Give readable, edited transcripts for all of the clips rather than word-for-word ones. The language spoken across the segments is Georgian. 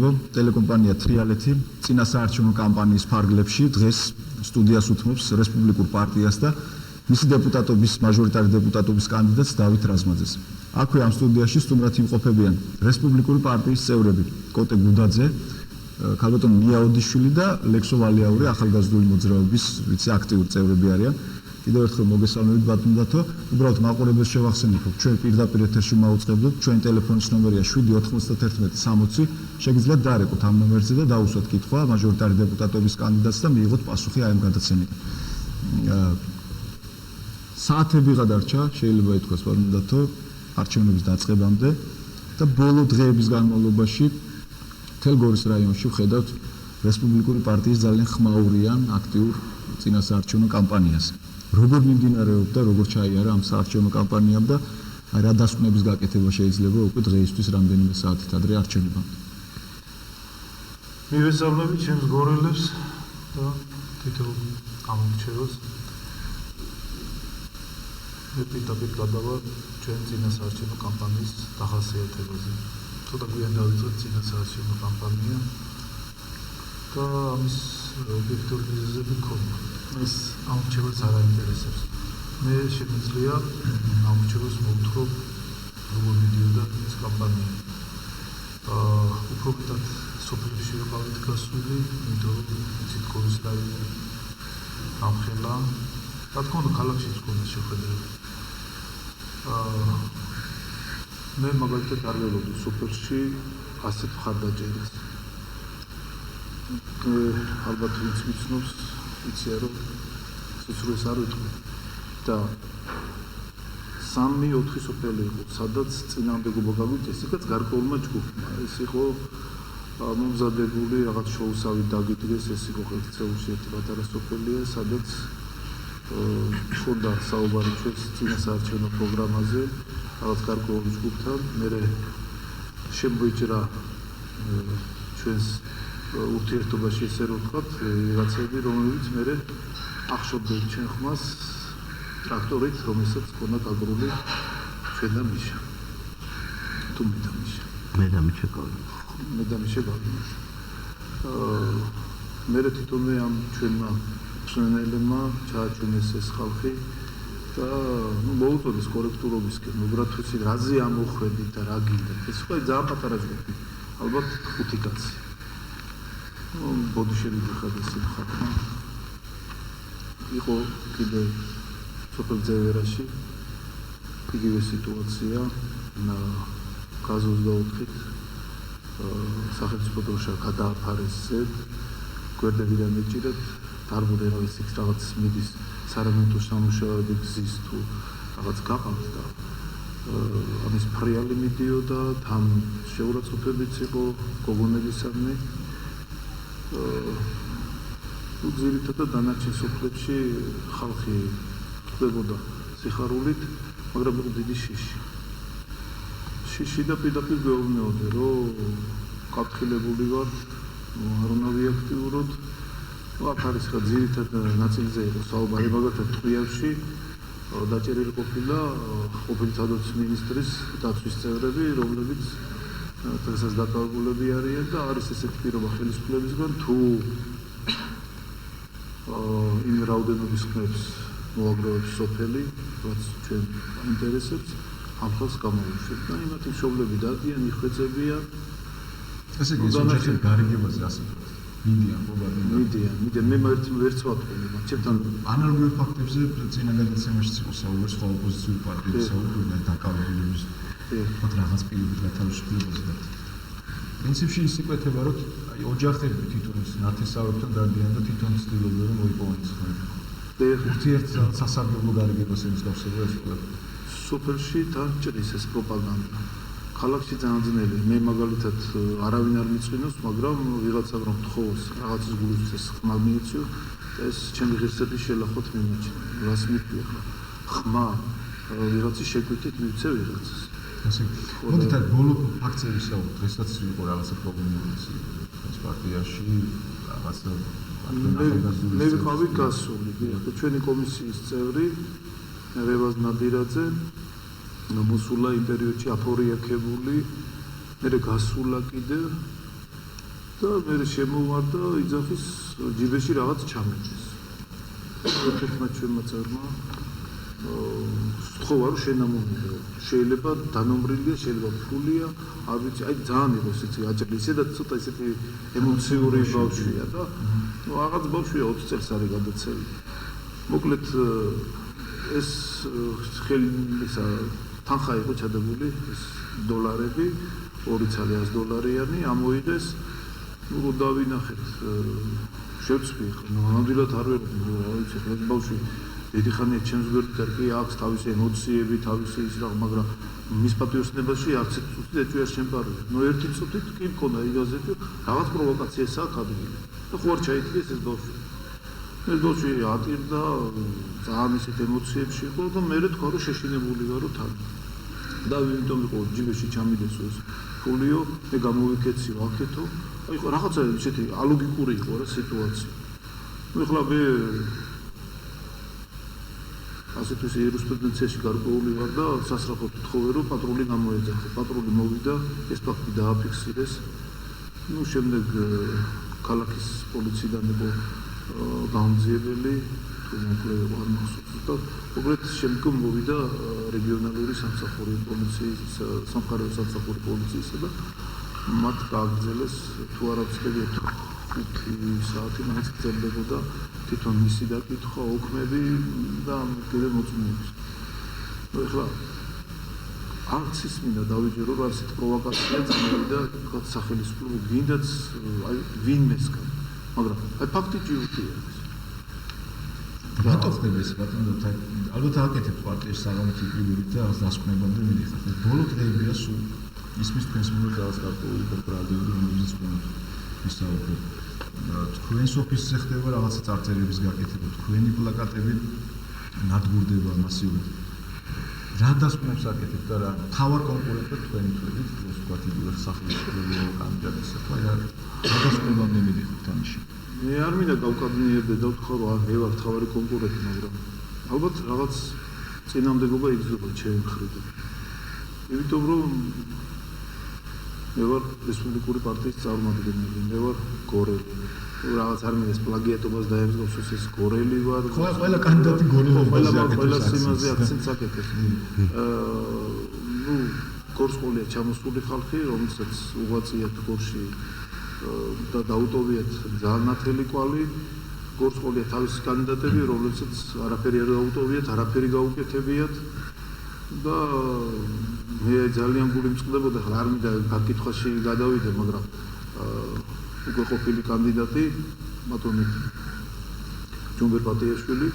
ტელეკომპანია თრიალეთი წინასაარჩევნო კამპანიის ფარგლებში დღეს სტუდიას უთმობს რესპუბლიკურ პარტიას და მისი დეპუტატობის მაჟორიტარი დეპუტატობის კანდიდატს დავით რაზმაძეს. აქვე ამ სტუდიაში სტუმრად იმყოფებიან რესპუბლიკური პარტიის წევრები კოტე გუდაძე, ქალბატონი მიაოდიშვილი და ლექსო ვალიაური ახალგაზრდული მოძრაობის ვიცე-აქტიური წევრები არიან. კიდევ ერთხელ მოგესალმებით ბატონდათო. უბრალოდ მაყურებელს შევახსენებ, ჩვენ პირდაპირ ეთერში მოვუწყებთ, ჩვენი ტელეფონის ნომერია 791 შეგიძლიათ დაარეკოთ ამ ნომერზე და დაუსვათ კითხვა მაჟორიტარი დეპუტატობის კანდიდატს და მიიღოთ პასუხი აი ამ გადაცემით. საათები გადარჩა, შეიძლება ითქვას ბატონდათო, არჩევნების დაწყებამდე და ბოლო დღეების განმავლობაში მთელ გორის რაიონში ვხედავთ რესპუბლიკური პარტიის ძალიან ხმაურიან აქტიურ წინასაარჩევნო კამპანიას. როგორ მიმდინარეობდა, როგორ ჩაიარა ამ საარჩევნო კამპანიამ და რა დასკვნების გაკეთება შეიძლება უკვე დღეისთვის რამდენიმე საათით ადრე არჩევნებამდე. მივესალმებით ჩემს გორელებს და თითოეულ გამომრჩევას. მე პირდაპირ გადავარ ჩვენ წინასაარჩევნო კამპანიის დახასიათებაზე. ცოტა გვიან დავიწყეთ წინასაარჩევნო კამპანია და ამის ობიექტური მიზეზები მქონდა. ეს ამორჩევას არ აინტერესებს. მე შემიძლია ამორჩევას მოვთხოვ როგორ მიდიოდა ეს კამპანია. უფრო მეტად სოფელში ვიყავით გასული, იმიტომ რომ იცით გორის რაიონი ამხელა. რა თქმა უნდა ქალაქშიც მქონდა შეხვედრები. მე მაგალითად არ ველოდი სოფელში ასეთ მხარდაჭერას. ალბათ ვინც მიცნობს იცია რომ სიცრუეს არ ვიტყვი და 3-4 სოფელი იყო სადაც წინააღმდეგობა გაგვიწეს იქაც გარკვეულმა ჯგუფმა ეს იყო მომზადებული რაღაც შოუსავით დაგიდგეს ეს იყო ღირსეულში ერთი პატარა სოფელია სადაც ხონდა საუბარი ჩვენს წინასაარჩევნო პროგრამაზე რაღაც გარკვეულ ჯგუფთან მე შემოიჭრა ჩვენს ურთიერთობაში ესე რომ ვთქვათ, ვიღაცები, რომლებიც მე ახშობდნენ ჩვენ ხმას ტრაქტორით, რომელსაც ჰქონდა გაგრული ჩვენ და მიშა. თუ მე და მიშა. მე და მიშა გავიმართ. მე თვითონვე ამ ჩვენმა მსმენელებმა ჩააჩვენეს ეს ხალხი და მოუწოდეს კორექტურობისკენ, უბრალოდ ვიცი რაზე ამოხვედით და რა გინდათ. ეს ხო ძალიან პატარა ჯგუფი. ალბათ 5 კაცი. ბოდიშები ხადეს ხალხმა იყო კიდე სოფელ ძევერაში იგივე სიტუაცია გაზ 24-ით სახელმწიფო დროშა გადააფარეს ზედ გვერდებიდან ეჭირეთ დარბული რაღაც იქ რაღაც მიდის სარემონტო სამუშაოები გზის თუ რაღაც გაყავთ და ამის ფრიალი მიდიოდა თან შეურაცხყოფებიც იყო გოგონებისადმი ძირითადად დანარჩენ სოფლებში ხალხი ხდებოდა სიხარულით, მაგრამ იყო დიდი შიში და პირდაპირ გვეუბნეოდა, რომ გაფრთხილებული ვარ, არ უნდა ვიაქტიუროთ. აქ არის ხა ძირითადად ნაწილზე იყო საუბარი, მაგალითად ტყვიავში დაჭერილი ყოფილა ყოფილი სადაცვის მინისტრის დაცვის წევრები, რომლებიც დღესაც დაკავებულები არიან და არის ესეთი პირობა ხელისუფლებისგან თუ იმ რაოდენობის ხმებს მოაგროვებს სოფელი, რაც ჩვენ აინტერესებს, ამ ხელს გამოუშვით და იმათი მშობლები დადიან, იხვეწებიან. ესე იგი, ოჯახის გარიგებაზე ასე ვთქვათ. მიდიან, მიდიან. მე ვერც ვატყობ, ჩემთან ანალოგიურ ფაქტებზე წინა გადაცემაშიც იყო საუბარი სხვა ოპოზიციური პარტიების საუბარი დაკავებულების ვთქვათ რაღაც პირების გათავისუფლებაზე და პრინციპში ის იკვეთება, რომ აი ოჯახები თვითონ ნათესავებთან დადიან და თვითონ ცდილობენ რომ მოიპოვონ ეს ხმები. ურთიერთ სასარგებლო გარიგებას ემსგავსება ეს ყველაფერი. სოფელში დაჭრის ეს პროპაგანდა. ქალაქში ძალიან ძნელია. მე მაგალითად არავინ არ მიწვინოს, მაგრამ ვიღაცამ რომ თხოვოს რაღაცის გულისთვის ხმა მიეციო და ეს ჩემი ღირსების შელახოთ მიმაჩნია. რას მithვია ხმა? ხმა ვიღაცის შეკვეთით მივცე ვიღაცას. ასე. მოდით აი ბოლო ფაქტზე ვისაუბროთ. დღესაც იყო რაღაცა პრობლემები ეს პარტიაში, რაღაცა მე ვიყავი გასული, ჩვენი კომისიის წევრი რევაზ ნადირაძე მოსულა იმ პერიოდში აფორიაქებული, მე გასულა კიდე და მე შემოვარ და იძახის ჯიბეში რაღაც ჩამეჭეს. ერთ-ერთმა ჩვენმა წევრმა სთხოვა რომ შენ ამომიდო. შეიძლება დანომრილია, შეიძლება ფულია, არ ვიცი, აი ძალიან იყო ისეთი აჭრილი, ისედაც ცოტა ისეთი ემოციური ბავშვია და რაღაც ბავშვია 20 წელს არის გადაცელი. მოკლედ ეს ხელისა თანხა იყო ჩადებული, ეს დოლარები, $200 ამოიღეს. ნუ დავინახეთ შევწვი ხო, ნამდვილად არ ვერ ვიცი, ეს ბავშვი დიდი ხანია ჩემს გვერდით კი აქვს თავისი ემოციები, თავისი ის რა, მაგრამ მის პატიოსნებაში არც წუთი ეჭვია შემპარული. ნუ ერთი წუთით კი მქონდა იგაზე რაღაც პროვოკაციას აქვს ადგილი. და ხო არ ჩაიდგეს ეს ბავშვი. ეს ბავშვი ატირდა, ძალიან ისეთ ემოციებში იყო და მე თქვა რომ შეშინებული ვარ რომ თან. და იმიტომ იყო ჯიბეში ჩამიდეს ეს ფულიო, მე გამოვიქეციო აქეთო. აი ხო რაღაცა ისეთი ალოგიკური იყო რა სიტუაცია. ნუ ხლა მე ასეთ ის იურისპრუდენციაში გარკვეული ვარ და სასწრაფოდ ვთხოვე რომ პატრული გამოეძახო. პატრული მოვიდა, ეს ფაქტი დააფიქსირეს. ნუ შემდეგ ქალაქის პოლიციიდან იყო გამძიებელი, თუ მოკლედ არ მახსოვს და უბრალოდ შემდგომ მოვიდა რეგიონალური სამსახური პოლიციის, სამხარეო სამსახური პოლიციისა და მათ გააგრძელეს თუ არა ვწდები 5 საათი მაინც გრძელდებოდა თვითონ მისი დაკითხვა, ოქმები და კიდე მოწმობის. ეხლა არც ის მინდა დავიჯერო რომ ასეთ პროვოკაციას წამოვიდა სახელმწიფო გინდაც აი ვინმესგან, მაგრამ აი ფაქტი ჯიუტია ეს. რატო ხდება ეს ბატონო? ალბათ აკეთებ პარტიის საღამოთი პირველი და დასკვნებამდე მიდიხარ. ბოლო დღეებია სულ ისმის თქვენს მიერ რაღაც გარკვეული ბრალდებული რომელიც ვისაუბრეთ. თქვენს ოფისზე ხდება რაღაცა წარწერების გაკეთება, თქვენი პლაკატები ნადგურდება მასიურად. რა დასკვნებს აკეთებთ და რა თავარ კონკურენტად თქვენი თვლებით, ეს ვთქვათ იგივე სახელმწიფო კანდიდატისა თუ რა დასკვნებამდე მიდიხართ ამაში? მე არ მინდა გავკაბინიერდე და ვთქვა რომ მე ვარ თავარი კონკურენტი, მაგრამ ალბათ რაღაც წინამდებობა იგრძნობა ჩემი მხრიდან. იმიტომ რომ მე ვარ რესპუბლიკური პარტიის წარმომადგენელი, მე ვარ გორელი. რაღაც არ მინდა პლაგიატობას დაემსგავსოს ეს გორელი ვარ. ყველა კანდიდატი გორელობაზე აკეთებს იმაზე აქცენტს აკეთებს. ნუ გორსყოლია ჩამოსული ხალხი, რომელსაც უღვაწიათ გორში და დაუტოვიათ ძალიან ნათელი კვალი. გორსყოლია თავისი კანდიდატები, რომლებსაც არაფერი არ დაუტოვიათ, არაფერი გაუკეთებიათ და მე ძალიან გული მწყდებოდა, ხლა არ მინდა გაკითხვაში გადავიდე, მაგრამ უკვე ყოფილი კანდიდატი ბატონი ჯუმბერ პატიაშვილი,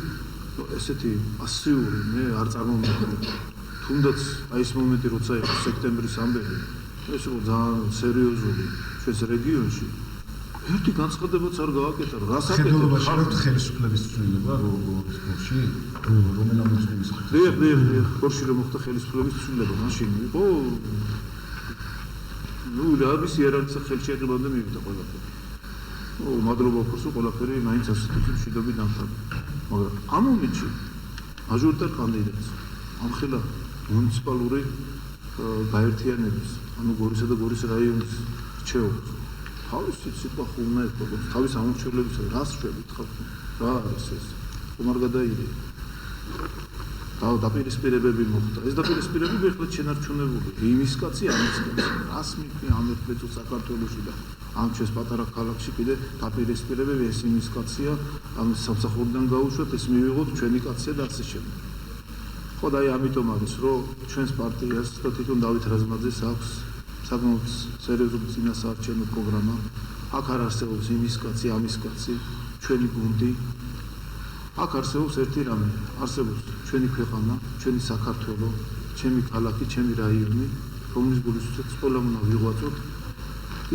ესეთი პასიური მე არ წარმომიდგენდი. თუნდაც აი ეს მომენტი როცა იყო სექტემბრის ამბები, ეს იყო ძალიან სერიოზული ჩვენს რეგიონში. ერთი განცხადებაც არ გააკეთა, რას აკეთებ? ხედულობაში აქვს ხელისუფლების ცვლილება გორში, რომელ ამოწმების ხდება? დიახ, გორში რომ მოხდა ხელისუფლების ცვლილება, მაშინ იყო ნუ რამის იერარქიის ხელშეღებამდე მივიდა ყველაფერი. მადლობა ქოსო ყველაფერი მაინც ასეთი მშვიდობი დამთავრდა. მაგრამ ამ მომენტში მაჟორიტარ კანდიდატს ამხელა მუნიციპალური გაერთიანების, ანუ გორისა და გორის რაიონის რჩეულს თავისი სიტყვა ხუმნა ეთქვა, თავის ამორჩევლების რას შვებით ხარ? რა არის ეს? ხომ არ გადაიდე? დაპირისპირებები მოხდა. ეს დაპირისპირებები ეხლა შენარჩუნებული. იმის კაცი, ამის კაცი. რას მიქნი ამ ერთბეწო საქართველოში და ამ ჩვენს პატარა ქალაქში კიდე დაპირისპირებები ეს იმის კაცია, ამ სამსახურიდან გაუშვათ, ეს მივიღოთ ჩვენი კაცია და ასე შემდეგ. ხო და აი ამიტომ არის, რომ ჩვენს პარტიას და თვითონ დავით რაზმაძეს აქვს საკმაოდ სერიოზული წინასაარჩევნო პროგრამა. აქ არ არსებობს იმის კაცი, ამის კაცი, ჩვენი გუნდი. აქ არსებობს ერთი რამე, არსებობს ჩვენი ქვეყანა, ჩვენი საქართველო, ჩემი ქალაქი, ჩემი რაიონი, რომლის გულისთვისაც ყველა უნდა ვიღვაწოთ.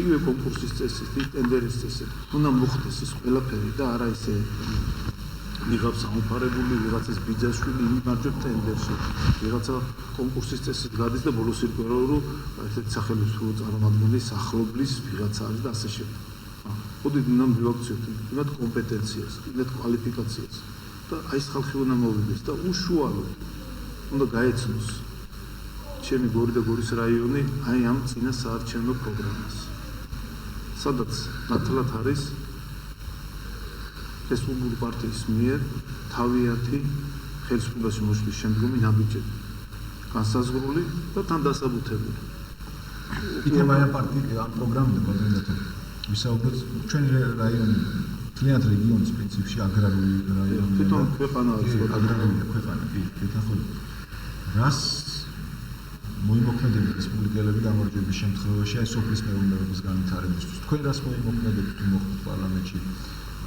იგივე კონკურსის წესით, ტენდერის წესით, უნდა მოხდეს ეს ყველაფერი და არა ისე ვიღაც ამოფარებული, ვიღაცის ბიძაშვილი იმარჯვებს ტენდერში, ვიღაცა კონკურსის წესით გადის და ბოლოს ირკვევა, რომ ესეთი სახელმწიფო წარმომადგენლის ახლობლის ვიღაცა არის და ასე შემდეგ. ხოდით უნდა მივაქციოთ იმათ კომპეტენციას, იმათ კვალიფიკაციას და აი ეს ხალხი უნდა მოვიდეს და უშუალოდ უნდა გაეცნოს ჩემი გორი და გორის რაიონი აი ამ წინასაარჩევნო პროგრამას. სადაც ნათლად არის რესპუბლიკური პარტიის მიერ თავიანთი ხელისუფლებაში მოსვლის შემდგომი ნაბიჯები განსაზღვრული და თან დასაბუთებული. იქნება პარტია ამ პროგრამიდან ბოდნეთო ვისაუბროთ ჩვენი რაიონი მთლიანად რეგიონის პრინციპში აგრარული რაიონია. თვითონ ქვეყანა არის აგრარულია ქვეყანა, კი, თვითონ. რას მოიმოქმედებთ რესპუბლიკელები გამარჯვების შემთხვევაში აი სოფლის მეურნეობის განვითარებისთვის? თქვენ რას მოიმოქმედებთ თუ მოხდით პარლამენტში?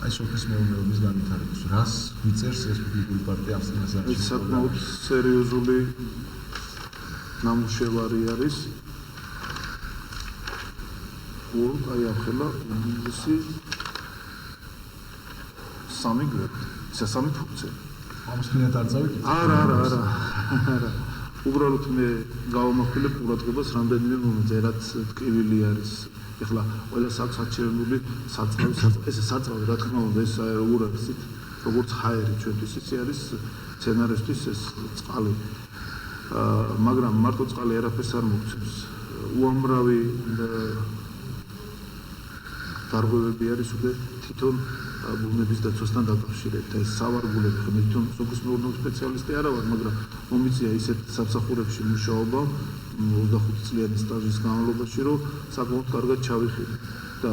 აი სოფლის მეურნეობის განვითარებისთვის რას ვიწერს რესპუბლიკური პარტია ამ წინასწარ? ეს საკმაოდ სერიოზული ნამუშევარი არის. აი ახლა ინგლისი სამი გვერდი, სამი ფუნქცია. ამას თქვენად არ წავიკეთ? არა. უბრალოდ მე გავამახვილებ ყურადღებას რამდენიმე მომენტზე, რაც ტკივილი არის. ეხლა ყველა საჩერებული საწავი, რა თქმა უნდა, ეს როგორ არის, როგორც ჰაერი ჩვენთვის ის არის სცენარისტვის ეს წყალი. მაგრამ მარტო წყალი არაფერს არ მოგცემს. უამრავი დარღვევები არის უკვე თვითონ ბუნების დაცვასთან დაკავშირებით. ეს სავარგულები ხომ თვითონ სოფლის მეურნეობის სპეციალისტი არა ვარ, მაგრამ მომიწია ისეთ სამსახურებში მუშაობა 25 წლიანი სტაჟის განმავლობაში, რომ საკმაოდ კარგად ჩავიხილე და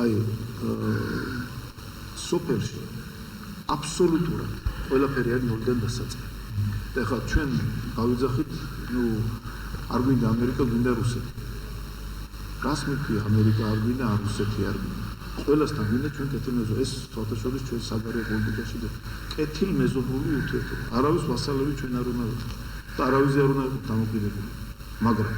აი სოფელში აბსოლუტურად ყველაფერი არის ნულიდან დასაწყისი. და ხა ჩვენ გავიძახით, არ გვინდა ამერიკა, გვინდა რუსეთი. რას მithია ამერიკა არ გვინდა, არ რუსეთი არ გვინდა. ყველასთან გვინდა ჩვენ კეთილმეზობლური ეს საერთაშორისო ჩვენ საგარეო პოლიტიკაში და კეთილმეზობლური ურთიერთობა. არავის ვასალები ჩვენ არ უნდა ვიყოთ და არავის არ უნდა ვიყოთ დამოკიდებული. მაგრამ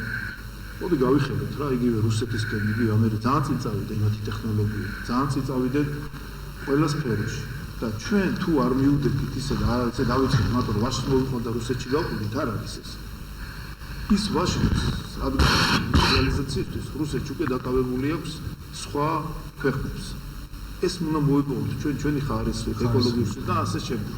მოდი გავიხედოთ რა, იგივე რუსეთისკენ, იგივე ამერიკა ძალიან წინ წავიდა იმათი ტექნოლოგია, ძალიან წინ წავიდნენ ყველა სფეროში. და ჩვენ თუ არ მივდებით ისე და ასე დავიწყეთ, მაგრამ ვაში მოვიყოთ და რუსეთში გავყიდით, არ არის ეს. ის ვაშინგტონის ადმინისტრაციისთვის რუსეთში უკვე დაკავებული აქვს სხვა ქვეყნებს. ეს უნდა მოიპოვოთ ჩვენი ხარისხით, ეკოლოგიურში და ასე შემდეგ.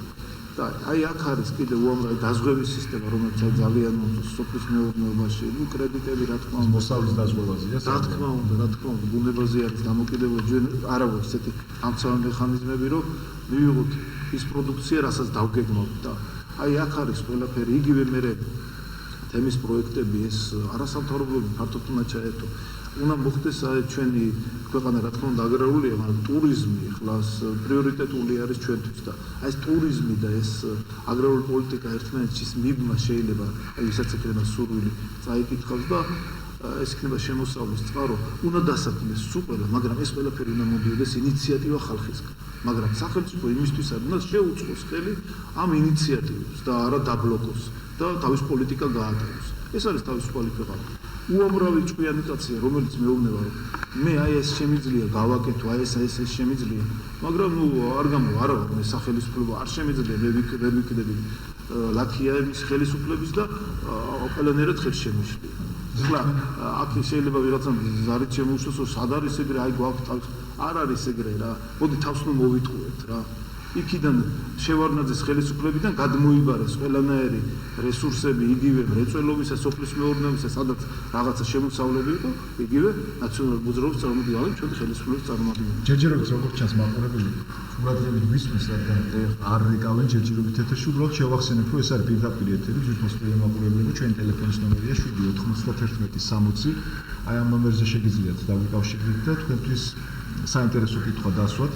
და აი აქ არის კიდევ უამრავი დაზღვევის სისტემა, რომელიც ძალიან მოწონს სოფლის მეურნეობაში, კრედიტები რა თქმა უნდა, მოსავლის დაზღვევაზეა. რა თქმა უნდა, ბუნებაზე არის დამოკიდებული, ჩვენ არ აქვს ესეთი ამცავი მექანიზმები, რომ მივიღოთ ის პროდუქცია, რასაც დავგეგმავთ და აი აქ არის ყველაფერი, იგივე მერე თემის პროექტები, ეს არასამთავრობოები ფართოდ უნდა ჩაერთო. უნდა მოხდეს ჩვენი ქვეყანა რა თქმა უნდა აგრარულია, მაგრამ ტურიზმი ხლას პრიორიტეტული არის ჩვენთვის და აი ეს ტურიზმი და ეს აგრარული პოლიტიკა ერთმანეთში მიბმა შეიძლება აი ვისაც ეკრება სურვილი წაიკითხავს და ეს იქნება შემოსავლის წყარო, უნდა დასათმეს სულ ყველა, მაგრამ ეს ყველაფერი უნდა მოდიოდეს ინიციატივა ხალხისგან. მაგრამ სახელმწიფო იმისთვის უნდა შეუწყოს ხელი ამ ინიციატივებს და არა დაბლოკოს და თავის პოლიტიკა გაატაროს. ეს არის თავისუფალი ქვეყანა. უამრავი ჭკვიანი კაცია, რომელიც მეუბნება, რომ მე აი ეს შემიძლია გავაკეთო, აი ეს შემიძლია, მაგრამ არ არა მე სახელმწიფო არ შემიძლია, მე ვიკიდები ლათიაების ხელისუფლების და ყველანაირად ხელს შემიშლია. ხლა აქ შეიძლება ვიღაცამ ზარით შემოუშვას, რომ სად არის ეგრე, აი გვაქვს თავს, არ არის ეგრე რა. მოდი თავს უნდა მოვიტყუეთ რა. იქიდან შევარდნაძის ხელისუფლებიდან გადმოიბარეს ყველანაირი რესურსები იგივე მრეწველობისა, სოფლის მეურნეობისა, სადაც რაღაცა შემოსავლები იყო, იგივე ნაციონალური მოძრაობის წარმომადგენლები, ჩვენი ხელისუფლების წარმომადგენლები. ჯერჯერობით როგორც ჩანს მაყურებელი, ყურადღებით ვისმის, რადგან არ რეკავენ ჯერჯერობით ეთერში, უბრალოდ შევახსენებ, რომ ეს არის პირდაპირ ეთერი, ძირითადად მაყურებელი, ჩვენი ტელეფონის ნომერია 79160. აი ამ ნომერზე შეგიძლიათ დავიკავშირდეთ და თქვენთვის საინტერესო კითხვა დასვათ.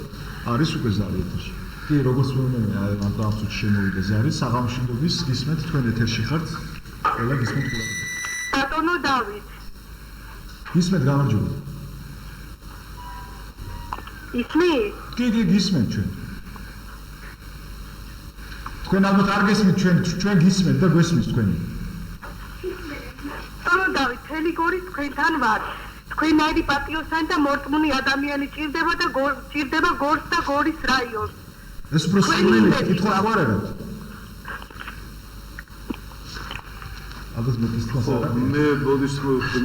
არის უკვე ზარი ეთერში. კი, როგორც მომენტია, ამ დავწუჩი შემოვიდა ზარი, საღამოშენობის გისმენთ თქვენ ეთერში ხართ. ყველა გისმენთ ყურადღებით. ბატონო დავით. გისმენთ გამარჯობა. ისმის? კი, გისმენთ ჩვენ. თქვენ ალბათ არ გესმით ჩვენ გისმენთ და გვესმის თქვენი. ბატონო დავით, მთელი გორი თქვენთან ვარ. თქვენაირი პატიოსანი და მორწმუნე ადამიანი ჭირდება და ჭირდება გორს და გორის რაიონს. ეს უფრო სრული კითხვა არ არა. ალბათ მე გისმენთ. მე ბოდიშ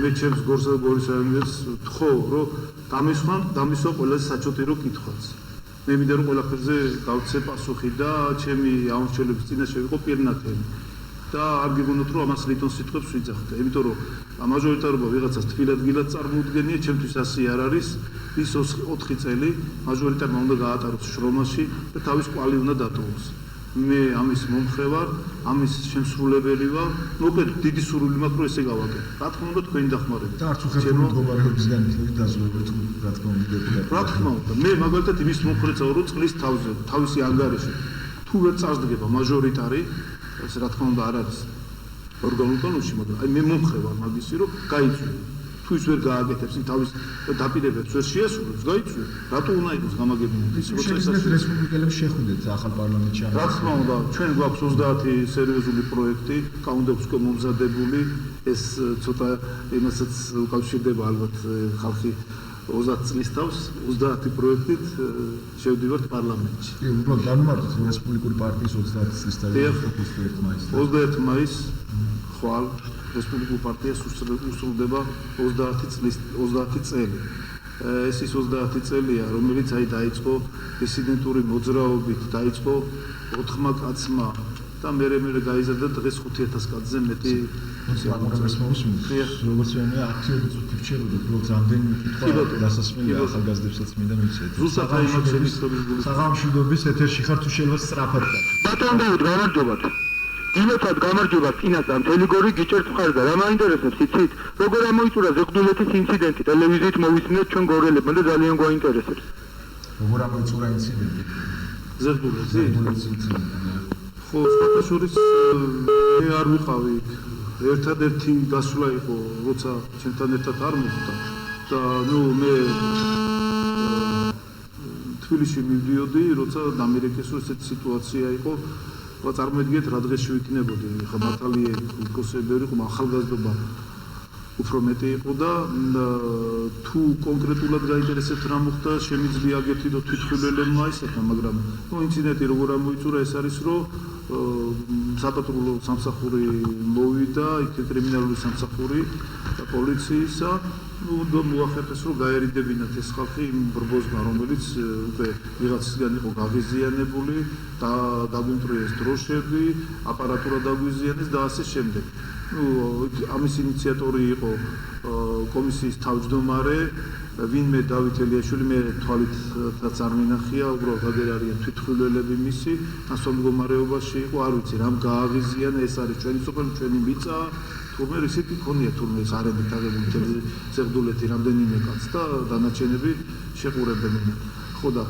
მე ჩემს გორსა და გორის რაიონს თხოვ, რომ დამისვა ყველაზე საჩოთირო კითხვაც. მე მინდა რომ ყველაფერზე გავცე პასუხი და ჩემი ამორჩევლების წინაშე ვიყო პირნათელი. და არ გიგონოთ რომ ამას ლიტონ სიტყვებს ვიძახთ. იმიტომ რომ მაჟორიტარობა ვიღაცას თბილად-გილად წარმოუდგენია, ჩემთვის ასე არ არის. ის 4 წელი მაჟორიტარმა უნდა გაატაროს შრომაში და თავის კვალი უნდა დატოვოს. მე ამის მომხრე ვარ, ამის შემსრულებელი ვარ. მოკლედ დიდი სურვილი მაქვს რომ ესე გავაკეთო. რა თქმა უნდა თქვენი დახმარებით. და არც უხერხული მდგომარეობისგან იქნებით დაზღვევით, რა თქმა უნდა დეპუტატი. რა თქმა უნდა, მე მაგალითად იმის მომხრეც ვარ, რომ წლის თავზე, თავისი ანგარიში თუ ვერ წარსდგება მაჟორიტარი, ეს რა თქმა უნდა არ არის ორგანულ კანონში, მაგრამ აი მე მომხრე ვარ მაგისი, რომ გაიწვიო. თუ ის ვერ გააკეთებს, თავის დაპირებებს ვერ შეასრულებს, გაიწვიო. რატო უნდა იყოს გამაგებინებდი ის პროცესი? რესპუბლიკელებს შეხვდეთ ახალ პარლამენტში. რა თქმა უნდა, ჩვენ გვაქვს 30 სერიოზული პროექტი, კაუნდებს მომზადებული, ეს ცოტა იმასაც უკავშირდება ალბათ ხალხი 30 წლის თავს 30 პროექტით შევდივართ პარლამენტში. კი, უბრალოდ განმარტოთ რესპუბლიკური პარტიის 30 წლის თავის 21 მაისს ხვალ რესპუბლიკურ პარტიას უსრულდება 30 წელი. ეს ის 30 წელია, რომელიც აი დაიწყო დისიდენტური მოძრაობით, დაიწყო 4 კაცმა და მე გაიზარდა დღეს 5000 კაცზე მეტი როგორც ვინმე აქტიური წუთი რჩებოდა, უბრალოდ რამდენი კითხვა დასასმელია ახალგაზრდებსაც მინდა მიცეთ. ზუსტად აი მაგ შემისწრების საღამოშიდობის ეთერში ხარ თუ შეიძლება სწრაფად გაჩვენო. ბატონ დავით, გამარჯობათ. იმათად გამარჯობა წინასწარ მთელი გორი გიჭერთ მხარს და რა მაინტერესებს იცით? როგორ ამოიწურა ზეგდულეთის ინციდენტი ტელევიზიით მოვისმინეთ ჩვენ გორელებმა და ძალიან გვაინტერესებს. როგორ ამოიწურა ინციდენტი? ზეგდულეთი? ინციდენტი. ხო, სტატუსურის მე არ ვიყავი. ერთადერთი გასვლა იყო, როცა ჩემთან ერთად არ მოხდა და ნუ მე თბილისში მივდიოდი, როცა დამირეკეს რომ ესეთი სიტუაცია იყო. რა წარმოიდგინეთ რა დღეს შევიქნებოდი, ხა მართალია უფროსებრი იყო, ახალგაზრდობა უფრო მეტი იყო და თუ კონკრეტულად გაინტერესებთ რა მოხდა, შემიძლია აგერთიდო თვითმხილველებმა ისეთმა, მაგრამ ინციდენტი როგორ ამოიწურა, ეს არის რომ საპატრულო სამსახური მოვიდა, იქ კრიმინალური სამსახური და პოლიციისა, და მოახერხეს რომ გაერიდებინათ ეს ხალხი იმ ბრბოზმა, რომელიც უკვე ვიღაცისგან იყო გაღიზიანებული და დაგვიმტრიეს დროშები, აპარატურა დაგვიზიანეს და ასე შემდეგ. ამის ინიციატორი იყო კომისიის თავმჯდომარე, ვინმე დავით ელიაშვილი, მე თვალითაც არ მინახია, უბრალოდ აგერ არიან თვითმხილველები მისი, ასო მდგომარეობაში იყო, არ ვიცი რამ გააღიზიანა, ეს არის ჩვენი სოფელი, ჩვენი მიწა, თურმე ისეთი ქონია, თურმე ეს არებით აღებული ზეგდულეთი რამდენიმე კაცს და დანარჩენები შეყურებდნენ. ხო და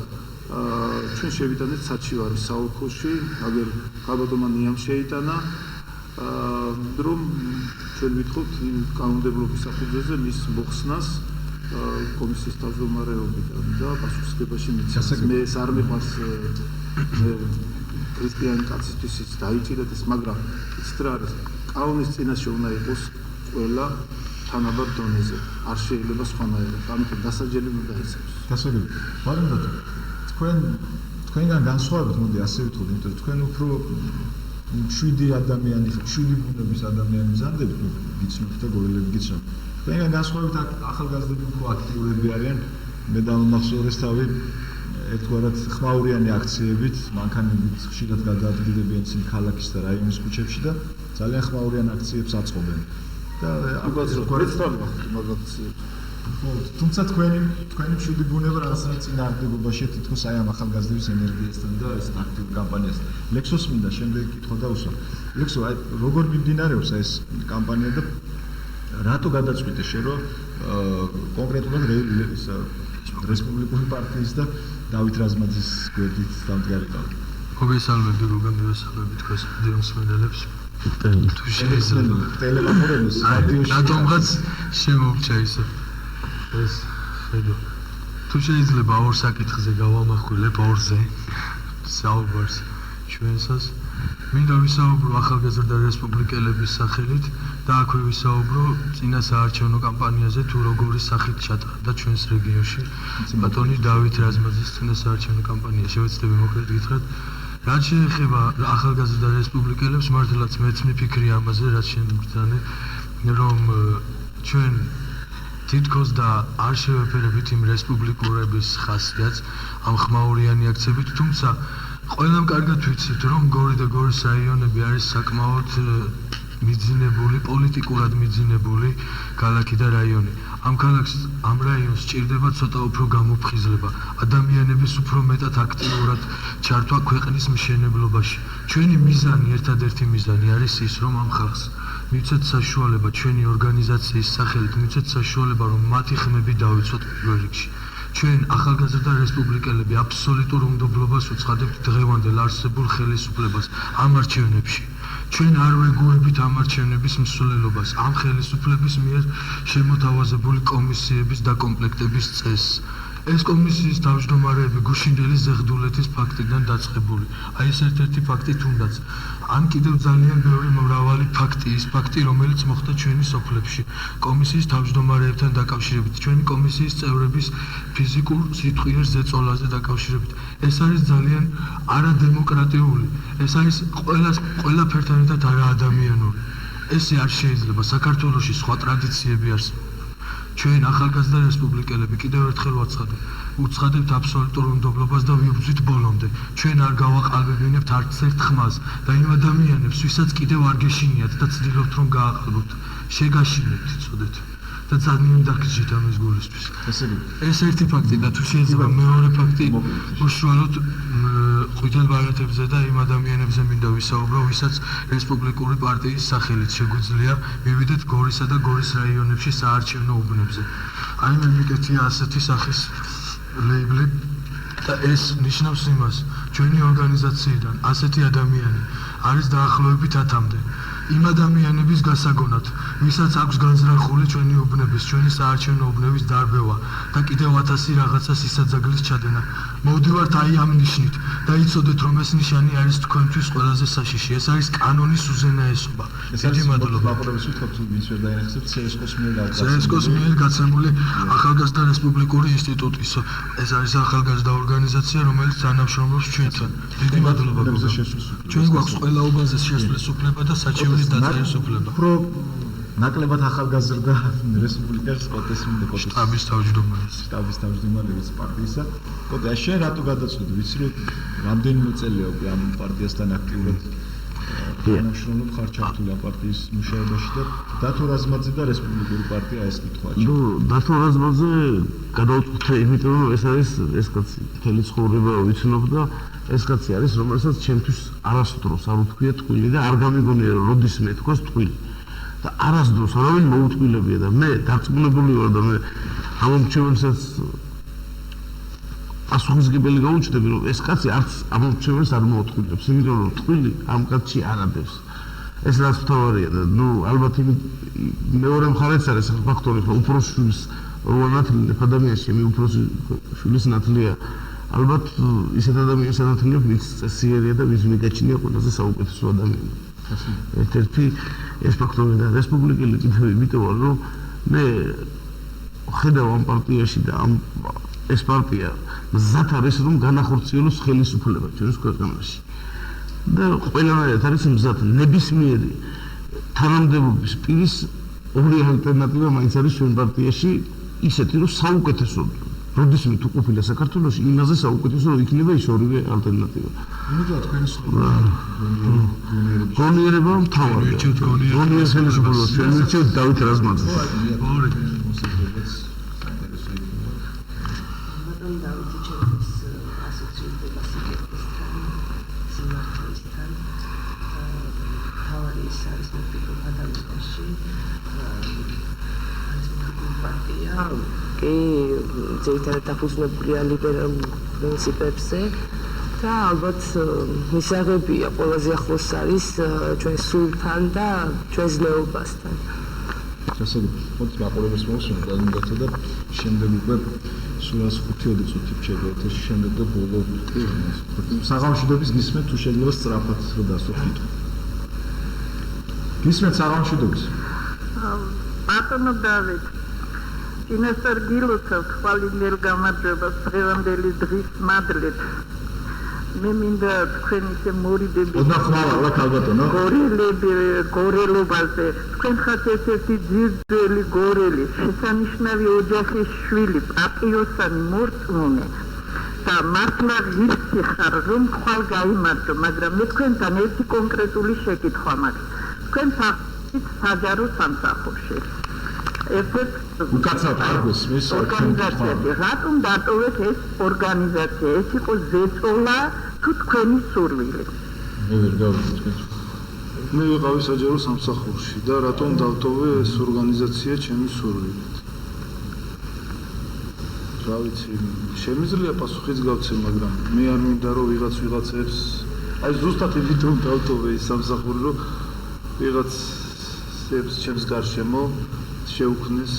ჩვენ შევიტანეთ საჩივარის საოლქოში, აგერ ქალბატონმა შეიტანა რომ ჩვენ ვითხოვთ იმ კანონმდებლობის საფუძველზე მის მოხსნას კომისიის თავმჯდომარეობიდან და პასუხისმგებაში მიცემს. მე ეს არ მიყვარს ქრისტიანი კაცისთვის ის დაიჭირეთ ეს, მაგრამ იცით რა არის? კანონის წინაშე უნდა იყოს ყველა თანაბარ დონეზე. არ შეიძლება სხვანაირად. ამიტომ დასაჯელი უნდა იცავს. დასაჯელი. მაგრამ თქვენგან განსხვავებით, მოდი ასე ვთქვი, იმიტომ რომ თქვენ უფრო 7 ადამიანი, 7 ბუნების ადამიანი მზადებით, გიცნობთ და გორელები გიცნობთ. თქვენგან განსხვავებით ახალგაზრდები უფრო აქტიურები არიან. მე დამახსოვრეს თავი ერთგვარად ხმაურიანი აქციებით, მანქანებით ხშირად გადაადგილდებიან ისინი ქალაქის და რაიონის ქუჩებში და ძალიან ხმაურიან აქციებს აწყობენ. და ერთგვარად მაგ აქციებს. თუმცა თქვენი 7 ბუნება რაღაცა წინააღმდეგობაშია თითქოს აი ამ ახალგაზრდების ენერგიასთან და ეს აქტიურ კამპანიასთან. ლექსოს მინდა შემდეგ კითხვა დაუსვა. ლექსო, აი როგორ მიმდინარეობს ეს კამპანია და რატო გადაწყვიტე შენ რომ კონკრეტულად რესპუბლიკური პარტიის და დავით რაზმაძის გვერდით დამდგარიყავ? მოგესალმები, გოგა, მივესალმები თქვენს მსმენელებს. თუ შეიძლება ტელემაყურებელს რადიოში რატომღაც შემოვჭა ისე ეს ხედო. თუ შეიძლება ორ საკითხზე გავამახვილებ ორზე საუბარს ჩვენსას. მინდა ვისაუბრო ახალგაზრდა რესპუბლიკელების სახელით და აქვე ვისაუბრო წინა საარჩევნო კამპანიაზე თუ როგორი სახით ჩატარდა ჩვენს რეგიონში ბატონი დავით რაზმაძის წინა საარჩევნო კამპანია. შევეცდები მოკლედ გითხრათ, რაც შეეხება ახალგაზრდა რესპუბლიკელებს, მართლაც მეც მიფიქრი ამაზე, რაც შემბრძანე, რომ ჩვენ თითქოს და არ შევეფერებით იმ რესპუბლიკურების ხასიათს ამ ხმაურიანი აქციებით, თუმცა ყველამ კარგად ვიცით, რომ გორი და გორის რაიონები არის საკმაოდ მიძინებული, პოლიტიკურად მიძინებული ქალაქი და რაიონი. ამ ქალაქს, ამ რაიონს სჭირდება ცოტა უფრო გამოფხიზლება, ადამიანების უფრო მეტად აქტიურად ჩართვა ქვეყნის მშენებლობაში. ჩვენი მიზანი, ერთადერთი მიზანი არის ის, რომ ამ ხალხს მივცეთ საშუალება ჩვენი ორგანიზაციის სახელით, მივცეთ საშუალება, რომ მათი ხმები დავიცვათ პირველ რიგში. ჩვენ ახალგაზრდა რესპუბლიკელები აბსოლუტურ უნდობლობას უცხადებთ დღევანდელ არსებულ ხელისუფლებას ამ არჩევნებში. ჩვენ არ ვეგუებით ამ არჩევნების მსვლელობას, ამ ხელისუფლების მიერ შემოთავაზებული კომისიების დაკომპლექტების წესს. ეს კომისიის თავმჯდომარეები გუშინდელი ზეღდულეთის ფაქტიდან დაწყებული. აი ეს ერთ-ერთი ფაქტი თუნდაც. ან კიდევ ძალიან ბევრი მრავალი ფაქტი, ის ფაქტი, რომელიც მოხდა ჩვენი სოფლებში. კომისიის თავმჯდომარეებთან დაკავშირებით, ჩვენი კომისიის წევრების ფიზიკურ სიტყვიერ ზეწოლაზე დაკავშირებით. ეს არის ძალიან არადემოკრატიული. ეს არის ყველაფერთან ერთად არაადამიანური. ესე არ შეიძლება. საქართველოში სხვა ტრადიციები არსებობს. ჩვენ ახალგაზრდა რესპუბლიკელები კიდევ ერთხელ უცხადებთ აბსოლუტურ უნდობლობას და ვიბრძვით ბოლომდე. ჩვენ არ გავაყალბებინებთ არც ერთ ხმას და იმ ადამიანებს, ვისაც კიდევ არ გეშინიათ და ცდილობთ რომ გააყალბოთ, შეგაშინებთ, იცოდეთ. და ძალიან დაგჭირთ ამის გულისთვის. ეს ერთი ფაქტი და თუ შეიძლება მეორე ფაქტი უშუალოდ ყვითელ ბარათებზე და იმ ადამიანებზე მინდა ვისაუბრო, ვისაც რესპუბლიკური პარტიის სახელით შეგვიძლია მივიდეთ გორისა და გორის რაიონებში საარჩევნო უბნებზე. აი მე მიკეთია ასეთი სახის ლეიბლი და ეს ნიშნავს იმას, ჩვენი ორგანიზაციიდან ასეთი ადამიანი არის დაახლოებით 10-მდე. იმ ადამიანების გასაგონად, ვისაც აქვს განზრახული ჩვენი უბნების, ჩვენი საარჩევნო უბნების დარბევა და კიდევ 1000 რაღაცას ისაძაგლის ჩადენა. მოვდივართ აი ამ ნიშნით და იცოდეთ, რომ ეს ნიშანი არის თქვენთვის ყველაზე საშიში. ეს არის კანონის უზენაესობა. დიდი მადლობა. CSKO-ს მიერ გაცემული ახალგაზრდა რესპუბლიკური ინსტიტუტის. ეს არის ახალგაზრდა ორგანიზაცია, რომელიც თანამშრომლობს ჩვენთან. დიდი მადლობა. ჩვენ გვაქვს ყველაობაზე შესვლის უფლება და საჩივრის დაწერის უფლება. უფრო ნაკლებად ახალგაზრდა რესპუბლიკას შტაბის თავმჯდომარეს პარტიისა. კოტე, შენ რატო გადაწყვეტი? ვიცი რომ რამდენიმე წელია უკვე ამ პარტიასთან აქტიურად თანამშრომლობ ხარ ჩართული ამ პარტიის მუშაობაში და დათო რაზმაძე და რესპუბლიკური პარტია ეს კითხვაა. ნუ დათო რაზმაძე გადავწყვეტე იმიტომ რომ ეს არის ეს კაცი მთელი ცხოვრება ვიცნობ და ეს კაცი არის რომელსაც ჩემთვის არასდროს არ უთქვია ტყუილი და არ გამიგონია რომ როდის მე თქვას ტყუილი და არასდროს არავინ მოუთქვილებია და მე დარწმუნებული ვარ და მე ამომრჩეველსაც პასუხისმგებელი გაუჩნდები რომ ეს კაცი არც ამომრჩეველს არ მოუთქვილებს იმიტომ რომ ტყუილი ამ კაცში არ ადევს ეს რაც თავარია და ნუ ალბათ მეორე მხარეც არის ფაქტორი რომ უფროსშვილის როანათლინებ ადამიანში მე უფროსშვილის ნათლია ალბათ ისეთ ადამიანს ანათლინებ ვინც წესიერია და ვინც მიგაჩნია ყველაზე საუკეთესო ადამიანი ერთ-ერთი ეს ფაქტორი და რესპუბლიკელი კიდევ იმიტომ რომ მე ხედავ ამ პარტიაში და ამ ეს პარტია მზად არის რომ განახორციელოს ხელისუფლება ჩვენს ქვეყანაში და ყველანაირად არის მზად ნებისმიერი თანამდებობის პირის ორი ალტერნატივა მაინც არის ჩვენ პარტიაში ისეთი რომ საუკეთესო როდისმე თუ ყოფილა საქართველოში იმაზე საუკეთესო იქნება ის ორივე ალტერნატივა იმიტომ თქვენი გონიერება მთავარია გონიერება ხელისუფლება ჩვენ ვირჩევთ დავით რაზმაძეს ძირითადად დაფუძნებულია ლიბერალურ პრინციპებზე და ალბათ მისაღებია ყველაზე ახლოს არის ჩვენ სულთან და ჩვენ ზნეობასთან. შესაძლოა მაყურებელს მოსვენ გადმოგაცა და შემდეგ უკვე სულ 5 წუთი რჩება ეთერში შემდეგ და ბოლო საღამოშიდობის გისმენთ თუ შეიძლება სწრაფად დასო კითხვა. გისმენთ საღამოშიდობის? ბატონო დავით წინასწარ გილოცავთ ხვალინდელ გამარჯვებას დღევანდელი დღის მადლით. მე მინდა თქვენი შემორიდები გორელობაზე თქვენ ხართ ერთ-ერთი ძირძველი გორელი შესანიშნავი ოჯახის შვილი პატიოსანი მორწმუნე და მართლა ღირსი ხარ რომ ხვალ გაიმარჯო, მაგრამ მე თქვენთან ერთი კონკრეტული შეკითხვა მაქვს. თქვენ ფაქტით საჯარო სამსახურში. უკაცრავ არგოს მის ორგანიზაციები, რატომ დატოვეთ ეს ორგანიზაცია? ეს იყო ზეწოლა თუ თქვენი სურვილი? მე ვერ გავიგე. მე ვიყავი საჯარო სამსახურში და რატომ დავტოვე ეს ორგანიზაცია ჩემი სურვილით? რა ვიცი, შემიძლია პასუხიც გავცე, მაგრამ მე არ მინდა რომ ვიღაცებს აი ზუსტად იმიტომ დავტოვე ეს სამსახური, რომ ვიღაცებს ჩემს გარშემო შეუქმნეს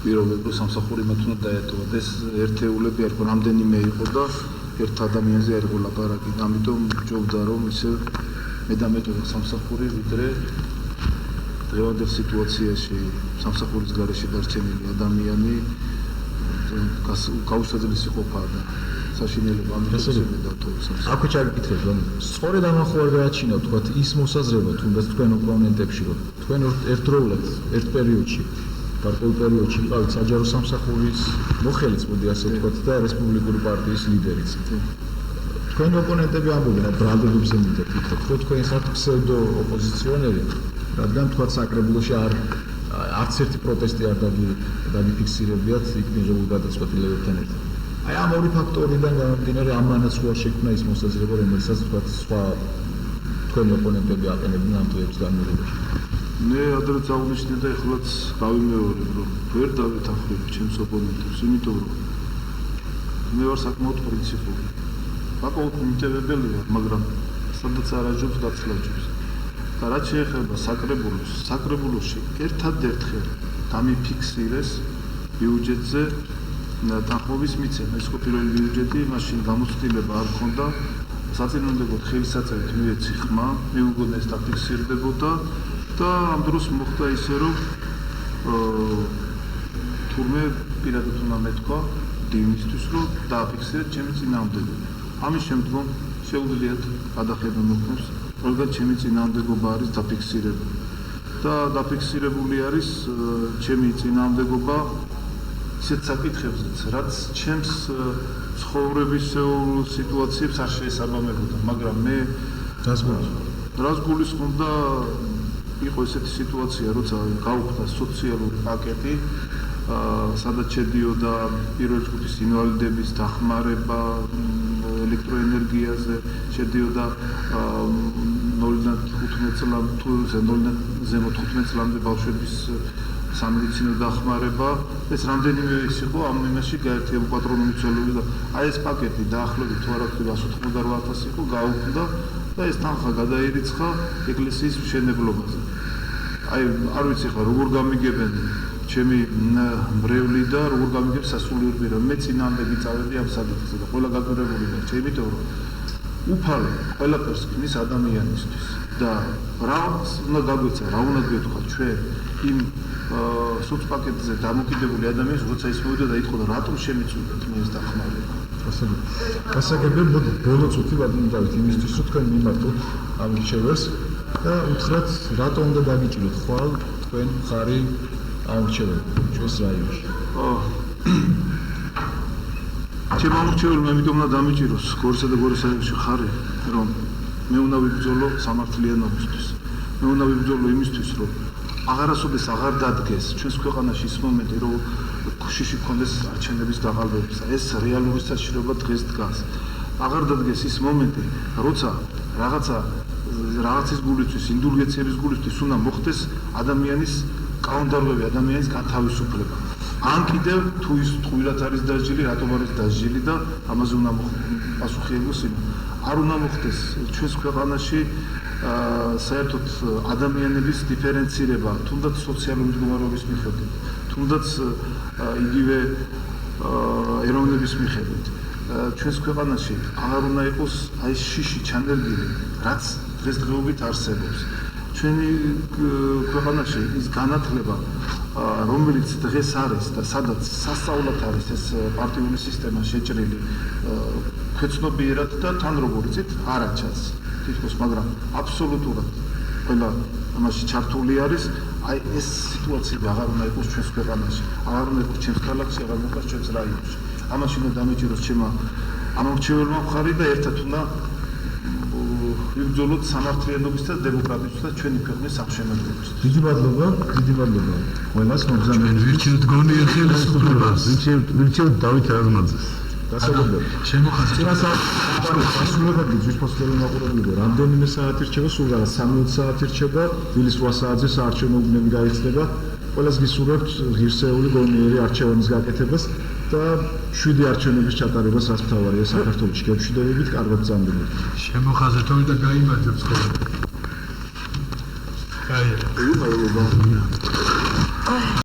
პირობები, რომ სამსახური მათ უნდა დაეტოვათ. ეს ერთეულები არ იყო, რამდენიმე იყო და ერთ ადამიანზე არ იყო ლაპარაკი, ამიტომ ჯობდა რომ ისე მე დამეტოვე სამსახური, ვიდრე დღევანდელ სიტუაციაში სამსახურის გარეშე დარჩენილი ადამიანი გაუსაძლისი ყოფა და საშინელება ამიტომ მე დავტოვე სამსახური. აქვე ჩაგიკითხეთ, რომ სწორედ ამახო არ გააჩინა თქვათ ის მოსაზრება, თუნდაც თქვენ ოპონენტებში, რომ თქვენ ერთდროულად, ერთ პერიოდში, პარტიულ პერიოდში იყავით საჯარო სამსახურის მოხელიც, მოდი ასე ვთქვათ, და რესპუბლიკური პარტიის ლიდერიც. თქვენ ოპონენტები ამბობენ, რომ ბრალდებებზე მიდეთ, რომ თქვენ ხართ ფსევდო ოპოზიციონერი, რადგან თქვათ საკრებულოში არც ერთი პროტესტი არ დაგიფიქსირებიათ იქ მიღებულ გადაწყვეტილებებთან ერთად. აი ამ ორი ფაქტორიდან გამომდინარე ამანაც ხوار შექმნა ის მოსაზრება, რომელსაც თქვათ სხვა თქვენი ოპონენტები აყენებდნენ ამ დღეების განმავლობაში. მე ადრე წავნიშნე და ეხლაც გავიმეორებ, რომ ვერ დავეთანხმები ჩემს ოპონენტებს, იმიტომ რომ მე ვარ საკმაოდ პრინციპული. საკმაოდ მიმტევებელი ვარ, მაგრამ სადაც არაჯობს დაცლაჯობს. და რაც შეეხება საკრებულოში ერთადერთხელ დამიფიქსირეს ბიუჯეტზე თანხმობის მიცემა. ეს იყო პირველი ბიუჯეტი, მაშინ გამოცდილება არ ჰქონდა. საწინააღმდეგოდ ხელისაწევით მივეცი ხმა, მიუგონა ეს დაფიქსირდებოდა და ამ დროს მოხდა ისე, რომ თურმე პირადად უნდა მეთქვა დიმისთვის, რომ დააფიქსირეთ ჩემი წინააღმდეგობა. ამის შემდგომ შეუძლიათ გადახედა მოხდეს, რადგან ჩემი წინააღმდეგობა არის დაფიქსირებული. და დაფიქსირებული არის ჩემი წინააღმდეგობა ისეთ საკითხებზეც, რაც ჩემს ცხოვრებისეულ სიტუაციებს არ შეესაბამებოდა, მაგრამ მე რას გულისხმობდა იყო ესეთი სიტუაცია, როცა გაუხდა სოციალური პაკეტი, სადაც შედიოდა პირველი ჯგუფის ინვალიდების დახმარება ელექტროენერგიაზე, შედიოდა 0-დან 15 წლამდე თუ 0-დან ზემოთ 15 წლამდე ბავშვების სამედიცინო დახმარება. ეს რამდენიმე ის იყო ამ იმაში გაერთიანებული პატრონული ძალები და აი ეს პაკეტი დაახლოებით თუ არა ვთქვი 188,000 იყო, გაუხდა და ეს თანხა გადაირიცხა ეკლესიის მშენებლობაზე. აი არ ვიცი ხა როგორ გამიგებენ ჩემი მრევლი და როგორ გამიგებ სასულიერო პირა. მე წინამდე გიწავედი ამ საკითხზე და ყველა გაგვირებული ვარ, იმიტომ რომ უფალი ყველაფერს ქმნის ადამიანისთვის და რაც უნდა გაგვეცა, რა უნდა გვეთქვა ჩვენ იმ სუც პაკეტზე დამოკიდებული ადამიანს, როცა ის მოვიდა და იტყოდა რატომ შემიწვიდეთ მე ეს დახმარება. გასაგებია, მოდი ბოლო წუთი ვადმუნდავით იმისთვის, რომ თქვენ მიმართოთ ამ რჩევებს და უთხრათ რატომ უნდა დაგიჭიროთ ხვალ თქვენ ხარი ამ რჩევებში ჩვენს რაიონში. ჩემ ამ რჩეველს მე მითქმა დამიჭიროს გორსა და გორის რაიონში ხარი, რომ მე უნდა ვიბრძოლო სამართლიანობისთვის. მე უნდა ვიბრძოლო იმისთვის, რომ აღარასოდეს აღარ დადგეს ჩვენს ქვეყანაში ის მომენტი, რომ ქუჩაში გქონდეს არჩევნების გაყალბებისა. ეს რეალური საშიშროება დღეს დგას. აღარ დადგეს ის მომენტი, როცა რაღაცის გულისთვის, ინდულგენციების გულისთვის უნდა მოხდეს ადამიანის კანონდარღვევი, ადამიანის განთავისუფლება. ან კიდევ თუ ის ტყუილად არის დასჯილი, რატომ არის დასჯილი და ამაზე უნდა პასუხი ეგოს იმ. არ უნდა მოხდეს ჩვენს ქვეყანაში საერთოდ ადამიანების დიფერენცირება, თუნდაც სოციალური მდგომარეობის მიხედვით, თუნდაც იგივე ეროვნების მიხედვით. ჩვენს ქვეყანაში აღარ უნდა იყოს აი შიში ჩანერგილი, რაც დღესდღეობით არსებობს. ჩვენი ქვეყანაში ის განათლება, რომელიც დღეს არის და სადაც სასწაულად არის ეს პარტიული სისტემა შეჭრილი, ქვეცნობიერად და თან როგორ იცით, არ აჩას. თითქოს, მაგრამ აბსოლუტურად ყველა ამაში ჩართული არის. აი ეს სიტუაცია აღარ უნდა იყოს ჩვენს ქვეყანაში, აღარ უნდა იყოს ჩვენს ქალაქში, აღარ უნდა იყოს ჩვენს რაიონში. ამაში უნდა დამეჭიროს ჩემმა ამორჩეველმა მხარი და ერთად უნდა ვიბრძოლოთ სამართლიანობის და დემოკრატიის და ჩვენი ქვეყნის სამშენებლობის. დიდი მადლობა ყველას მოგზაურობთ. ვირჩევთ გონიერ ხელისუფლებას. ვირჩევთ დავით რაზმაძეს. დასაბუთებთ. შემოხაზეთ. სასულიერად ძვირფასწორი მაყურებელები, რამდენიმე საათი რჩება, სულ რაღაც 13 საათი რჩება, დილის 8 საათზე საარჩევნო უბნები გაიხსნება. ყველას გისურვებთ ღირსეული გონიერი არჩევანის გაკეთებას და 7 არჩევნების ჩატარება სასწაულია საქართველოში. გემშვიდობებით, კარგად გრძანდებოდეთ. შემოხაზეთ ორი და გაიმარჯვებს ხოლმე. კაი.